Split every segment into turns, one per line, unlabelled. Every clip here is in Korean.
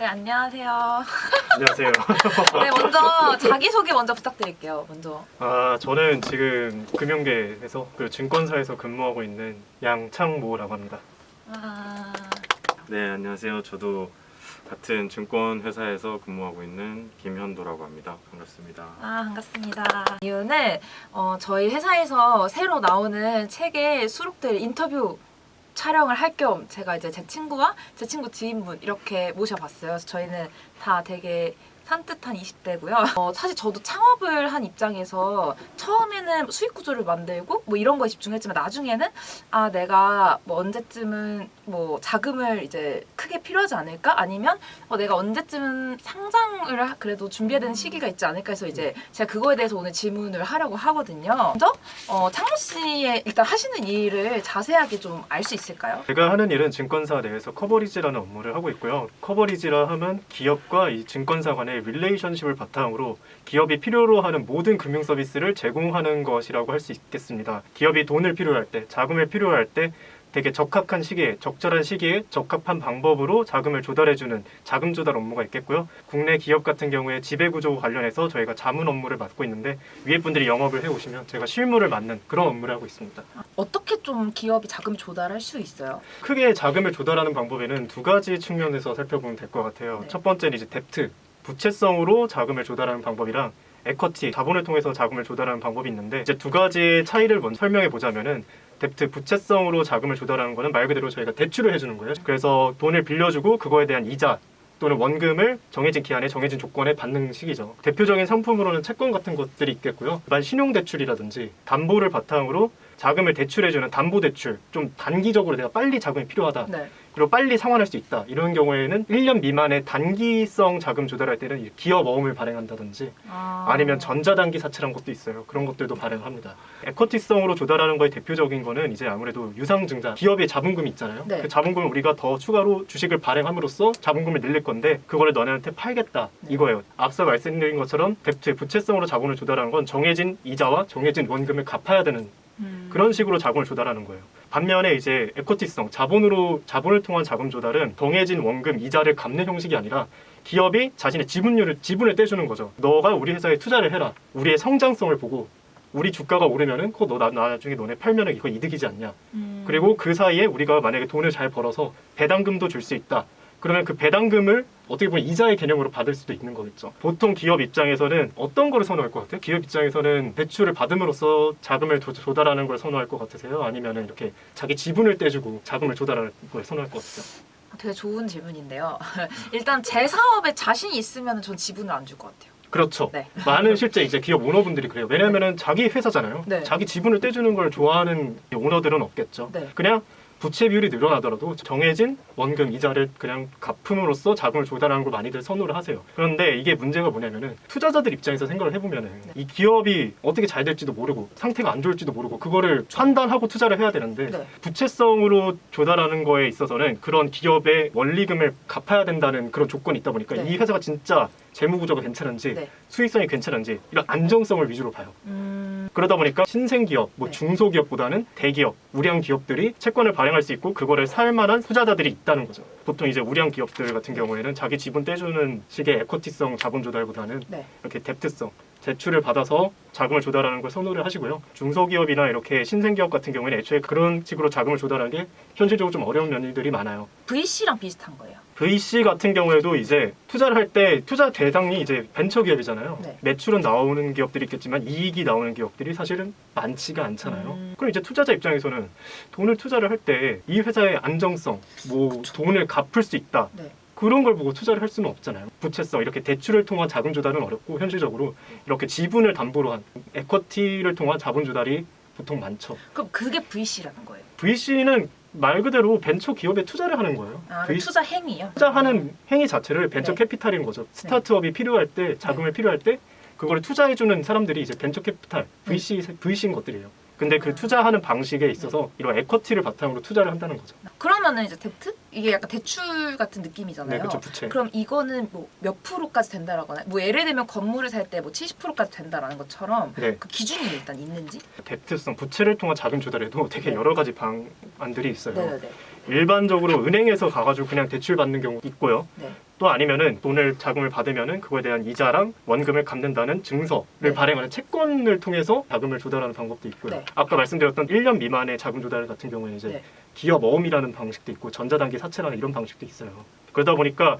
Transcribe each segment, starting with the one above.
네, 안녕하세요.
안녕하세요.
네, 먼저 자기소개 먼저 부탁드릴게요. 먼저.
저는 지금 금융계에서 그리고 증권사에서 근무하고 있는 양창모라고 합니다.
네, 안녕하세요. 저도 같은 증권 회사에서 근무하고 있는 김현도라고 합니다. 반갑습니다.
반갑습니다. 이유는 저희 회사에서 새로 나오는 책에 수록될 인터뷰 촬영을 할 겸 제가 이제 제 친구와 제 친구 지인분 이렇게 모셔봤어요. 그래서 저희는 다 되게 산뜻한 20대고요. 사실 저도 창업을 한 입장에서 처음에는 수익 구조를 만들고 뭐 이런 거에 집중했지만 나중에는 내가 뭐 언제쯤은 뭐 자금을 이제 크게 필요하지 않을까? 아니면 내가 언제쯤은 상장을 그래도 준비해야 되는 시기가 있지 않을까 해서 이제 제가 그거에 대해서 오늘 질문을 하려고 하거든요. 먼저 창모 씨의 일단 하시는 일을 자세하게 좀 알 수 있을까요?
제가 하는 일은 증권사 내에서 커버리지라는 업무를 하고 있고요. 커버리지라 하면 기업과 이 증권사 간의 릴레이션십을 바탕으로 기업이 필요로 하는 모든 금융 서비스를 제공하는 것이라고 할 수 있겠습니다. 기업이 돈을 필요할 때, 자금을 필요할 때 되게 적합한 시기에, 적절한 시기에 적합한 방법으로 자금을 조달해주는 자금 조달 업무가 있겠고요. 국내 기업 같은 경우에 지배구조 관련해서 저희가 자문 업무를 맡고 있는데 위에 분들이 영업을 해오시면 제가 실무를 맡는 그런 업무를 하고 있습니다.
어떻게 좀 기업이 자금 조달할 수 있어요?
크게 자금을 조달하는 방법에는 두 가지 측면에서 살펴보면 될 것 같아요.
네.
첫 번째는 이제 뎁트, 부채성으로 자금을 조달하는 방법이랑 에쿼티, 자본을 통해서 자금을 조달하는 방법이 있는데 이제 두 가지의 차이를 먼저 설명해 보자면은 뎁트, 부채성으로 자금을 조달하는 거는 말 그대로 저희가 대출을 해주는 거예요. 그래서 돈을 빌려주고 그거에 대한 이자 또는 원금을 정해진 기한에 정해진 조건에 받는 식이죠. 대표적인 상품으로는 채권 같은 것들이 있겠고요. 일반 신용대출이라든지 담보를 바탕으로 자금을 대출해주는 담보대출, 좀 단기적으로 내가 빨리 자금이 필요하다.
네.
그리고 빨리 상환할 수 있다. 이런 경우에는 1년 미만의 단기성 자금 조달할 때는 기업 어음을 발행한다든지 아니면 전자단기 사채라는 것도 있어요. 그런 것들도 발행합니다. 에쿼티성으로 조달하는 거의 대표적인 거는 이제 아무래도 유상증자, 기업의 자본금이 있잖아요.
네.
그 자본금을 우리가 더 추가로 주식을 발행함으로써 자본금을 늘릴 건데 그거를 너네한테 팔겠다. 이거예요. 앞서 말씀드린 것처럼 뎁트, 부채성으로 자본을 조달하는 건 정해진 이자와 정해진 원금을 갚아야 되는 그런 식으로 자본을 조달하는 거예요. 반면에 이제 에쿼티성, 자본을 통한 자금 조달은 정해진 원금, 이자를 갚는 형식이 아니라 기업이 자신의 지분을 떼주는 거죠. 너가 우리 회사에 투자를 해라. 우리의 성장성을 보고 우리 주가가 오르면은 그거 너 나중에 너네 팔면은 이거 이득이지 않냐. 그리고 그 사이에 우리가 만약에 돈을 잘 벌어서 배당금도 줄 수 있다. 그러면 그 배당금을 어떻게 보면 이자의 개념으로 받을 수도 있는 거겠죠. 보통 기업 입장에서는 어떤 거를 선호할 것 같아요? 기업 입장에서는 대출을 받음으로써 자금을 조달하는 걸 선호할 것 같으세요? 아니면 이렇게 자기 지분을 떼주고 자금을 조달하는 걸 선호할 것 같으세요?
되게 좋은 질문인데요. 일단 제 사업에 자신이 있으면 전 지분을 안 줄 것 같아요.
그렇죠.
네.
많은 실제 이제 기업 오너분들이 그래요. 왜냐면은 자기 회사잖아요.
네.
자기 지분을 떼주는 걸 좋아하는 오너들은 없겠죠.
네.
그냥 부채 비율이 늘어나더라도 정해진 원금 이자를 그냥 갚음으로써 자금을 조달하는 걸 많이들 선호를 하세요. 그런데 이게 문제가 뭐냐면은 투자자들 입장에서 생각을 해보면은 이 기업이 어떻게 잘 될지도 모르고 상태가 안 좋을지도 모르고 그거를 판단하고 투자를 해야 되는데
네.
부채성으로 조달하는 거에 있어서는 그런 기업의 원리금을 갚아야 된다는 그런 조건이 있다 보니까
네.
이 회사가 진짜 재무 구조가 괜찮은지
네.
수익성이 괜찮은지 이런 안정성을 위주로 봐요. 그러다 보니까 신생기업,
네.
중소기업보다는 대기업, 우량 기업들이 채권을 발행할 수 있고 그거를 살 만한 투자자들이 있다는 거죠. 보통 이제 우량 기업들 같은 경우에는 자기 지분 떼주는 식의 에쿼티성 자본 조달보다는
네.
이렇게 뎁트성, 대출을 받아서 자금을 조달하는 걸 선호를 하시고요. 중소기업이나 이렇게 신생기업 같은 경우에는 애초에 그런 식으로 자금을 조달하는 게 현실적으로 좀 어려운 면들이 많아요.
VC랑 비슷한 거예요.
VC 같은 경우에도 이제 투자를 할 때 투자 대상이 이제 벤처기업이잖아요.
네.
매출은 나오는 기업들이 있겠지만 이익이 나오는 기업들이 사실은 많지가 않잖아요. 그럼 이제 투자자 입장에서는 돈을 투자를 할 때 이 회사의 안정성, 뭐 돈을 갚을 수 있다.
네.
그런 걸 보고 투자를 할 수는 없잖아요. 부채성, 이렇게 대출을 통한 자금 조달은 어렵고 현실적으로 이렇게 지분을 담보로 한 에쿼티를 통한 자본 조달이 보통 많죠.
그럼 그게 VC라는 거예요.
VC는 말 그대로 벤처 기업에 투자를 하는 거예요.
투자 행위요?
투자하는 행위 자체를 벤처
네.
캐피탈인 거죠. 스타트업이 필요할 때, 자금을 필요할 때 그걸 투자해주는 사람들이 이제 벤처 캐피탈, VC인 것들이에요. 근데 그 투자하는 방식에 있어서 이런 에쿼티를 바탕으로 투자를 한다는 거죠.
그러면은 이제 뎁트? 이게 약간 대출 같은 느낌이잖아요.
네, 그렇죠. 부채.
그럼 이거는 뭐 몇 프로까지 된다라거나 뭐 예를 들면 건물을 살 때 뭐 70%까지 된다라는 것처럼
네.
그 기준이 일단 있는지?
뎁트성, 부채를 통한 자금 조달에도 되게
네.
여러 가지 방안들이 있어요.
네네네.
일반적으로 은행에서 가가지고 그냥 대출 받는 경우 있고요.
네.
또 아니면은 돈을 자금을 받으면은 그거에 대한 이자랑 원금을 갚는다는 증서를
네.
발행하는 채권을 통해서 자금을 조달하는 방법도 있고요.
네.
아까 말씀드렸던 1년 미만의 자금 조달 같은 경우에는 이제
네.
기업 어음이라는 방식도 있고 전자단기 사채라는 이런 방식도 있어요. 그러다 보니까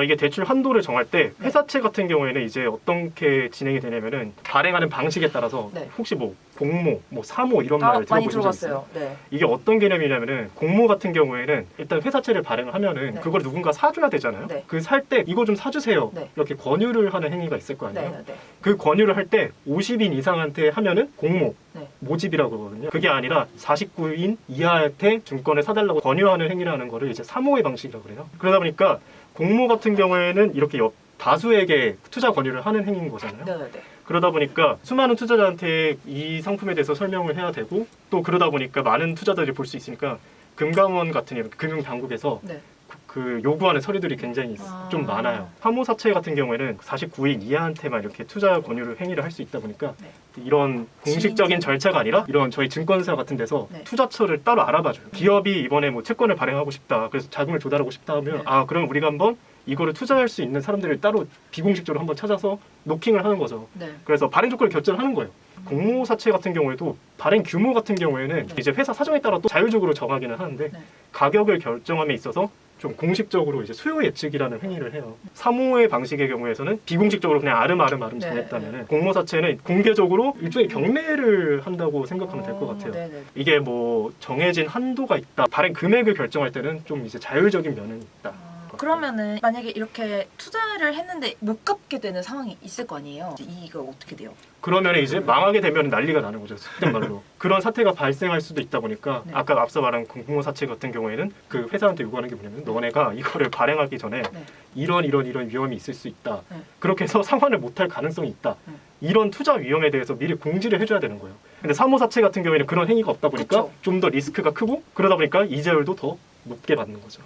이게 대출 한도를 정할 때 회사채 같은 경우에는 이제 어떻게 진행이 되냐면은 발행하는 방식에 따라서
네.
혹시 뭐 공모, 뭐 사모 이런 말
많이
들어보신 적 있어요?
들어봤어요. 네.
이게 어떤 개념이냐면은 공모 같은 경우에는 일단 회사채를 발행을 하면은
네.
그걸 누군가 사줘야 되잖아요.
네.
그 살 때 이거 좀 사주세요.
네.
이렇게 권유를 하는 행위가 있을 거 아니에요.
네. 네.
그 권유를 할 때 50인 이상한테 하면은 공모,
네.
모집이라고 그러거든요. 그게 아니라 49인 이하한테 증권을 사달라고 권유하는 행위라는 거를 이제 사모의 방식이라고 그래요. 그러다 보니까 공모 같은 경우에는 이렇게 다수에게 투자 권유를 하는 행위인 거잖아요.
네. 네.
그러다 보니까 수많은 투자자한테 이 상품에 대해서 설명을 해야 되고 또 그러다 보니까 많은 투자자들이 볼 수 있으니까 금감원 같은 이런 금융당국에서
네.
그 요구하는 서류들이 굉장히 좀 많아요. 사모사채 같은 경우에는 49인 이하한테만 이렇게 투자 권유를 행위를 할 수 있다 보니까
네.
이런 공식적인 절차가 아니라 이런 저희 증권사 같은 데서
네.
투자처를 따로 알아봐줘요. 기업이 이번에 뭐 채권을 발행하고 싶다. 그래서 자금을 조달하고 싶다 하면
네.
그럼 우리가 한번 이거를 투자할 수 있는 사람들을 따로 비공식적으로 한번 찾아서 노킹을 하는 거죠.
네.
그래서 발행 조건을 결정을 하는 거예요. 공모사채 같은 경우에도 발행 규모 같은 경우에는
네.
이제 회사 사정에 따라 또 자율적으로 정하기는 하는데
네.
가격을 결정함에 있어서 좀 공식적으로 이제 수요 예측이라는 행위를 해요. 사모의 방식의 경우에서는 비공식적으로 그냥 아름아름
네.
정했다면은 공모사채는 공개적으로 일종의 경매를 한다고 생각하면 될 것 같아요.
네. 네.
이게 뭐 정해진 한도가 있다. 발행 금액을 결정할 때는 좀 이제 자율적인 면은 있다.
그러면은 만약에 이렇게 투자를 했는데 못 갚게 되는 상황이 있을 거 아니에요. 이거 어떻게 돼요?
그러면 이제 망하게 되면 난리가 나는 거죠. 속된 말로. 그런 사태가 발생할 수도 있다 보니까
네.
아까 앞서 말한 공모사채 같은 경우에는 그 회사한테 요구하는 게 뭐냐면 너네가 이거를 발행하기 전에
네.
이런 위험이 있을 수 있다.
네.
그렇게 해서 상환을 못할 가능성이 있다.
네.
이런 투자 위험에 대해서 미리 공지를 해줘야 되는 거예요. 근데 사모사채 같은 경우에는 그런 행위가 없다 보니까
그쵸.
좀 더 리스크가 크고 그러다 보니까 이자율도 더 높게 받는 거죠.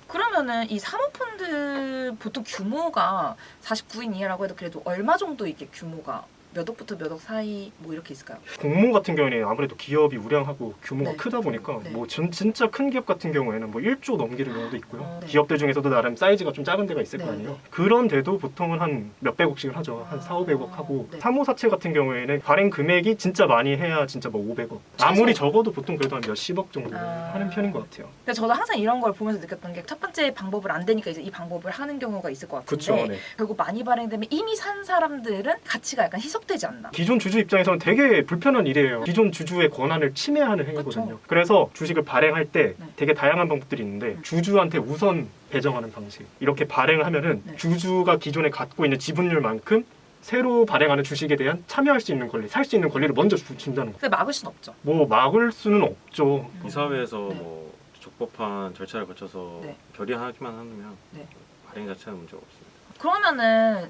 그러면은 이 사모펀드 보통 규모가 49인 이하라고 해도 그래도 얼마 정도 이게 규모가 몇 억부터 몇 억 사이 뭐 이렇게 있을까요?
공모 같은 경우에는 아무래도 기업이 우량하고 규모가
네.
크다 보니까
네.
뭐 진짜 큰 기업 같은 경우에는 뭐 1조 넘기는 경우도 있고요.
네.
기업들 중에서도 나름 사이즈가 좀 작은 데가 있을
네,
거 아니에요.
네.
그런 데도 보통은 한 몇백억씩을 하죠. 한 4, 500억 하고
네.
사모사채 같은 경우에는 발행 금액이 진짜 많이 해야 진짜 뭐 500억.
최소?
아무리 적어도 보통 그래도 한 몇십억 정도
아.
하는 편인 것 같아요.
근데 저도 항상 이런 걸 보면서 느꼈던 게 첫 번째 방법을 안 되니까 이제 이 방법을 하는 경우가 있을 것 같은데
그렇죠. 네.
결국 많이 발행되면 이미 산 사람들은 가치가 약간 희석되지 않나?
기존 주주 입장에서는 되게 불편한 일이에요. 기존 주주의 권한을 침해하는 행위거든요.
그쵸.
그래서 주식을 발행할 때
네.
되게 다양한 방법들이 있는데 주주한테 우선 배정하는 방식. 이렇게 발행을 하면은
네.
주주가 기존에 갖고 있는 지분율만큼 새로 발행하는 주식에 대한 참여할 수 있는 권리, 살 수 있는 권리를 먼저 준다는 거예요.
근데 막을 순 없죠.
뭐 막을 수는 없죠.
이사회에서
네.
뭐 적법한 절차를 거쳐서
네.
결의하기만 하면
네.
발행 자체는 문제가 없습니다.
그러면은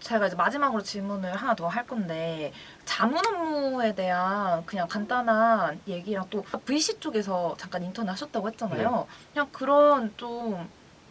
제가 이제 마지막으로 질문을 하나 더 할 건데 자문 업무에 대한 그냥 간단한 얘기랑 또 VC 쪽에서 잠깐 인턴 하셨다고 했잖아요. 그냥 그런 좀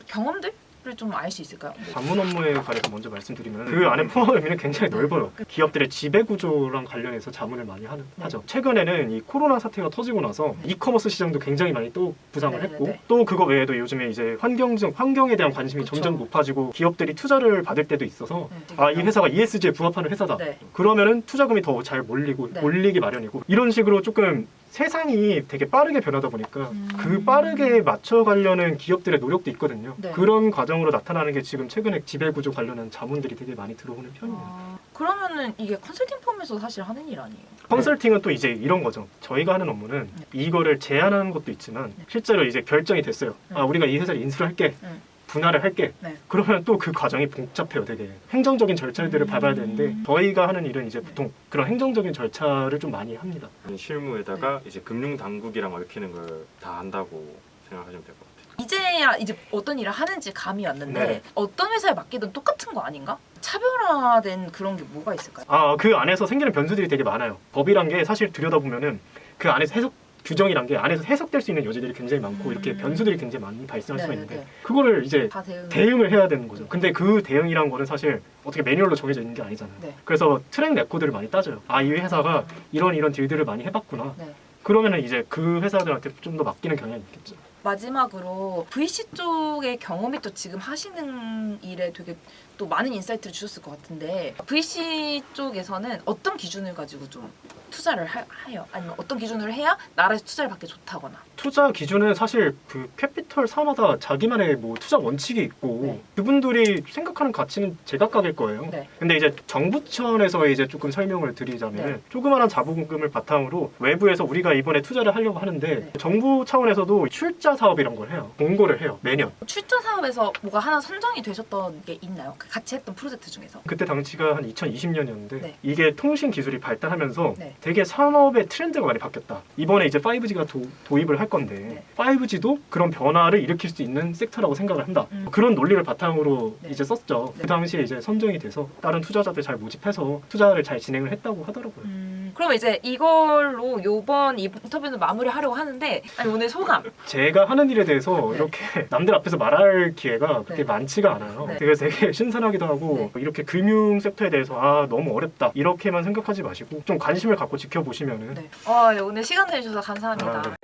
경험들을 좀 알 수 있을까요? 뭐.
자문 업무에 관해서 먼저 말씀드리면 그 안에 포함 의미는 굉장히 넓어요. 기업들의 지배 구조랑 관련해서 자문을 많이 하죠. 최근에는 이 코로나 사태가 터지고 나서 이커머스 시장도 굉장히 많이 또 부상을
네,
했고
네.
또 그거 외에도 요즘에 이제 환경에 대한 관심이
그쵸.
점점 높아지고 기업들이 투자를 받을 때도 있어서
네,
이 회사가 ESG에 부합하는 회사다.
네.
그러면은 투자금이 더 잘 몰리고
네.
몰리기 마련이고 이런 식으로 조금 세상이 되게 빠르게 변하다 보니까 그 빠르게 맞춰가려는 기업들의 노력도 있거든요.
네.
그런 과정으로 나타나는 게 지금 최근에 지배구조 관련한 자문들이 되게 많이 들어오는 편이에요.
그러면은 이게 컨설팅 펌에서 사실 하는 일 아니에요?
컨설팅은 또 이제 이런 거죠. 저희가 하는 업무는
네.
이거를 제안하는 것도 있지만
네.
실제로 이제 결정이 됐어요.
네.
우리가 이 회사를 인수를 할게.
네.
분할을 할게.
네.
그러면 또 그 과정이 복잡해요. 되게 행정적인 절차들을 밟아야 되는데 저희가 하는 일은 이제 보통 그런 행정적인 절차를 좀 많이 합니다.
실무에다가 이제 금융 당국이랑 얽히는 걸 다 한다고 생각하시면 될 것 같아요.
이제야 이제 어떤 일을 하는지 감이 왔는데
네.
어떤 회사에 맡기든 똑같은 거 아닌가? 차별화된 그런 게 뭐가 있을까요?
그 안에서 생기는 변수들이 되게 많아요. 법이란 게 사실 들여다보면은 그 안에서 규정이란 게 안에서 해석될 수 있는 여지들이 굉장히 많고 이렇게 변수들이 굉장히 많이 발생할 수가 있는데
네.
그거를 이제
다
대응을 해야 되는 거죠. 근데 그 대응이란 거는 사실 어떻게 매뉴얼로 정해져 있는 게 아니잖아요.
네.
그래서 트랙 레코드를 많이 따져요. 이 회사가 이런 딜들을 많이 해봤구나.
네.
그러면은 이제 그 회사들한테 좀 더 맡기는 경향이 있겠죠.
마지막으로 VC 쪽의 경험이 또 지금 하시는 일에 되게 또 많은 인사이트를 주셨을 것 같은데 VC 쪽에서는 어떤 기준을 가지고 좀 투자를 해요? 아니면 어떤 기준을 해야 나라에서 투자를 받기 좋다거나?
투자 기준은 사실 그 캐피털사마다 자기만의 뭐 투자 원칙이 있고
네.
그분들이 생각하는 가치는 제각각일 거예요.
네.
근데 이제 정부 차원에서 이제 조금 설명을 드리자면
네.
조그마한 자본금을 바탕으로 외부에서 우리가 이번에 투자를 하려고 하는데
네.
정부 차원에서도 출자 사업 이런 걸 해요. 공고를 해요. 매년.
출자 사업에서 뭐가 하나 선정이 되셨던 게 있나요? 같이 했던 프로젝트 중에서?
그때 당시가 한 2020년이었는데
네.
이게 통신 기술이 발달하면서
네.
되게 산업의 트렌드가 많이 바뀌었다. 이번에 이제 5G가 도입을 할 건데
네.
5G도 그런 변화를 일으킬 수 있는 섹터라고 생각을 한다. 그런 논리를 바탕으로
네.
이제 썼죠.
네.
그 당시에 이제 선정이 돼서 다른 투자자들 잘 모집해서 투자를 잘 진행을 했다고 하더라고요.
그럼 이제 이걸로 요번 인터뷰는 마무리하려고 하는데 아니 오늘 소감.
제가 하는 일에 대해서
네.
이렇게 남들 앞에서 말할 기회가 그렇게
네.
많지가 않아요.
네.
그래서 되게 신선하기도 하고 이렇게 금융 섹터에 대해서 아 너무 어렵다 이렇게만 생각하지 마시고 좀 관심을 갖고 지켜보시면은
네. 오늘 시간 내주셔서 감사합니다.
아, 네.